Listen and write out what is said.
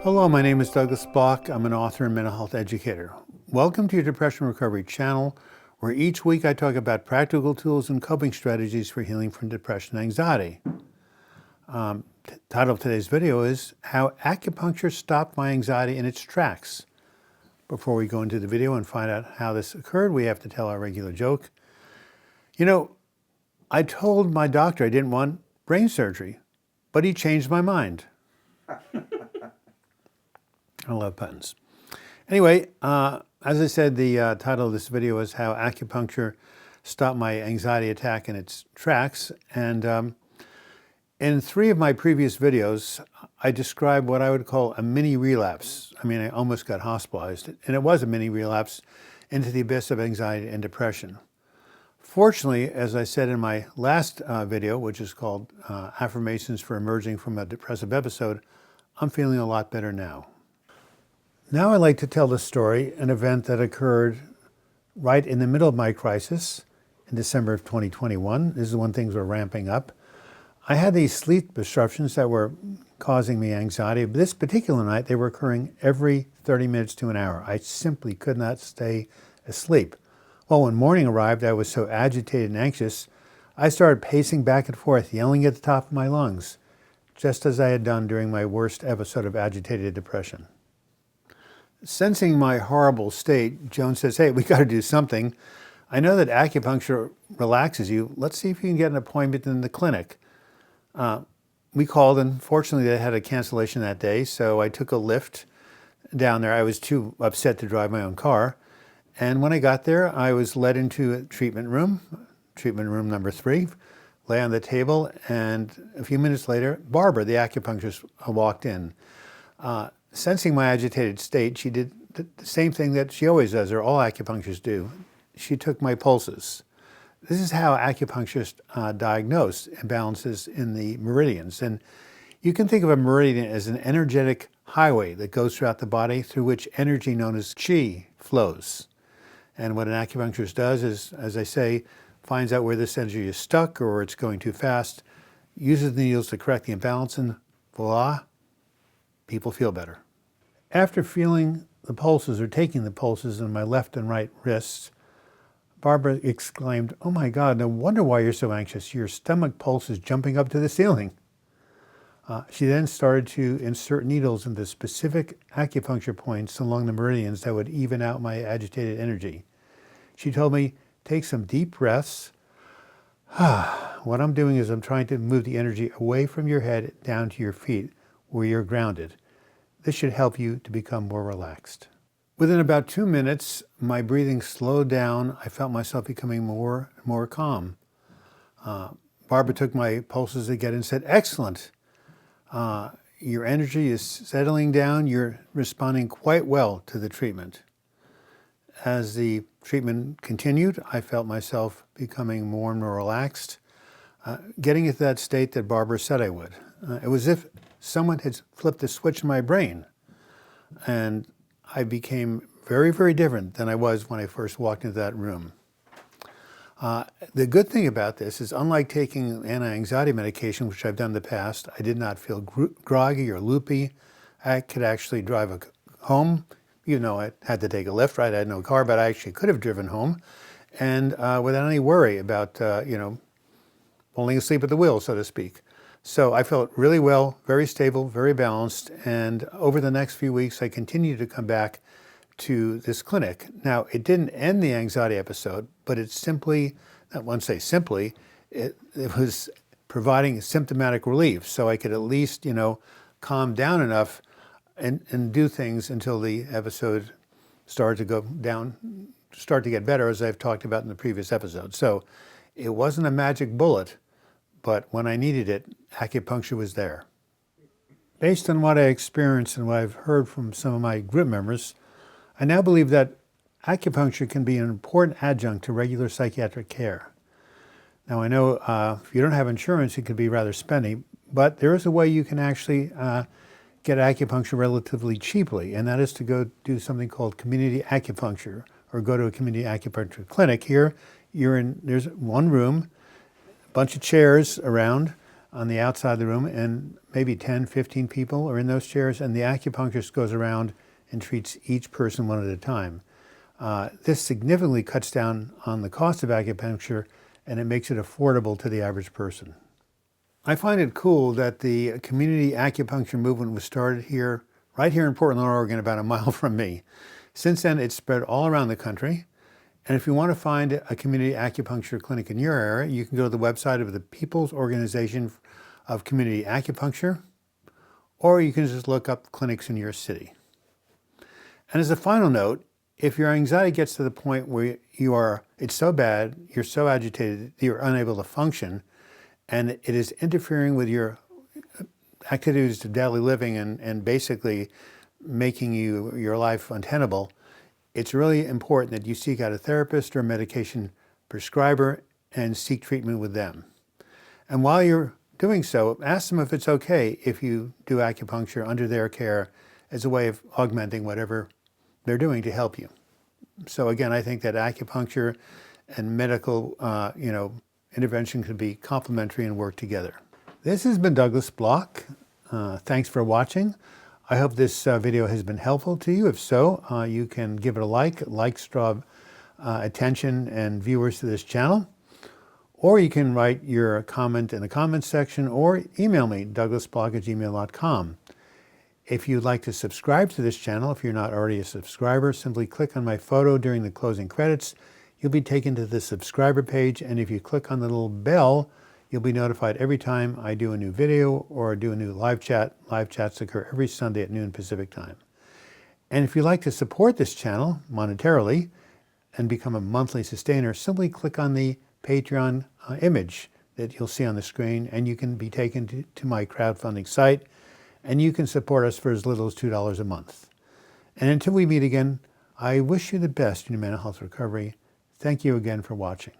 Hello, my name is Douglas Bloch. I'm an author and mental health educator. Welcome to your Depression Recovery channel, where each week I talk about practical tools and coping strategies for healing from depression and anxiety. Title of today's video is How Acupuncture Stopped My Anxiety in Its Tracks. Before we go into the video and find out how this occurred, we have to tell our regular joke. You know, I told my doctor I didn't want brain surgery, but he changed my mind. I love puns. Anyway, as I said, the title of this video is How Acupuncture Stopped My Anxiety Attack in Its Tracks. And in 3 of my previous videos, I described what I would call a mini relapse. I mean, I almost got hospitalized, and it was a mini relapse into the abyss of anxiety and depression. Fortunately, as I said in my last video, which is called Affirmations for Emerging from a Depressive Episode, I'm feeling a lot better now. Now I'd like to tell the story, an event that occurred right in the middle of my crisis in December of 2021. This is when things were ramping up. I had these sleep disruptions that were causing me anxiety. But this particular night, they were occurring every 30 minutes to an hour. I simply could not stay asleep. Well, when morning arrived, I was so agitated and anxious, I started pacing back and forth, yelling at the top of my lungs, just as I had done during my worst episode of agitated depression. Sensing my horrible state, Joan says, "Hey, we got to do something. I know that acupuncture relaxes you. Let's see if you can get an appointment in the clinic." We called, and fortunately they had a cancellation that day, so I took a lift down there. I was too upset to drive my own car. And when I got there, I was led into a treatment room number 3, lay on the table, and a few minutes later, Barbara, the acupuncturist, walked in. Sensing my agitated state, she did the same thing that she always does, or all acupuncturists do. She took my pulses. This is how acupuncturists diagnose imbalances in the meridians. And you can think of a meridian as an energetic highway that goes throughout the body through which energy known as qi flows. And what an acupuncturist does is, as I say, finds out where this energy is stuck or it's going too fast, uses the needles to correct the imbalance, and voila, people feel better. After feeling the pulses or taking the pulses in my left and right wrists, Barbara exclaimed, "Oh my God, no wonder why you're so anxious. Your stomach pulse is jumping up to the ceiling." She then started to insert needles into specific acupuncture points along the meridians that would even out my agitated energy. She told me, "Take some deep breaths. What I'm doing is I'm trying to move the energy away from your head down to your feet where you're grounded. This should help you to become more relaxed." Within about 2 minutes, my breathing slowed down. I felt myself becoming more and more calm. Barbara took my pulses again and said, "Excellent. Your energy is settling down. You're responding quite well to the treatment." As the treatment continued, I felt myself becoming more and more relaxed, getting into that state that Barbara said I would. It was as if someone had flipped a switch in my brain, and I became very, very different than I was when I first walked into that room. The good thing about this is, unlike taking anti-anxiety medication, which I've done in the past, I did not feel groggy or loopy. I could actually drive home. You know, I had to take a lift, right? I had no car, but I actually could have driven home, and without any worry about, falling asleep at the wheel, so to speak. So I felt really well, very stable, very balanced, and over the next few weeks, I continued to come back to this clinic. Now, it didn't end the anxiety episode, but it simply, I won't say simply, it was providing symptomatic relief, so I could at least, calm down enough and do things until the episode started to go down, start to get better, as I've talked about in the previous episode. So it wasn't a magic bullet, but when I needed it, acupuncture was there. Based on what I experienced and what I've heard from some of my group members, I now believe that acupuncture can be an important adjunct to regular psychiatric care. Now, I know if you don't have insurance, it can be rather spendy, but there is a way you can actually get acupuncture relatively cheaply, and that is to go do something called community acupuncture, or go to a community acupuncture clinic. Here, there's one room, a bunch of chairs around. on the outside of the room, and maybe 10, 15 people are in those chairs, and the acupuncturist goes around and treats each person one at a time. This significantly cuts down on the cost of acupuncture, and it makes it affordable to the average person. I find it cool that the community acupuncture movement was started here, right here in Portland, Oregon, about a mile from me. Since then, it's spread all around the country. And if you want to find a community acupuncture clinic in your area, you can go to the website of the People's Organization of Community Acupuncture, or you can just look up clinics in your city. And as a final note, if your anxiety gets to the point where it's so bad, you're so agitated, that you're unable to function, and it is interfering with your activities of daily living and basically making your life untenable, it's really important that you seek out a therapist or a medication prescriber and seek treatment with them. And while you're doing so, ask them if it's okay if you do acupuncture under their care as a way of augmenting whatever they're doing to help you. So again, I think that acupuncture and medical intervention can be complementary and work together. This has been Douglas Bloch. Thanks for watching. I hope this video has been helpful to you. If so, you can give it a like. Likes draw attention and viewers to this channel. Or you can write your comment in the comments section or email me, douglasbloch@gmail.com. If you'd like to subscribe to this channel, if you're not already a subscriber, simply click on my photo during the closing credits. You'll be taken to the subscriber page, and if you click on the little bell, you'll be notified every time I do a new video or do a new live chat. Live chats occur every Sunday at noon Pacific time. And if you'd like to support this channel monetarily and become a monthly sustainer, simply click on the Patreon image that you'll see on the screen, and you can be taken to my crowdfunding site, and you can support us for as little as $2 a month. And until we meet again, I wish you the best in your mental health recovery. Thank you again for watching.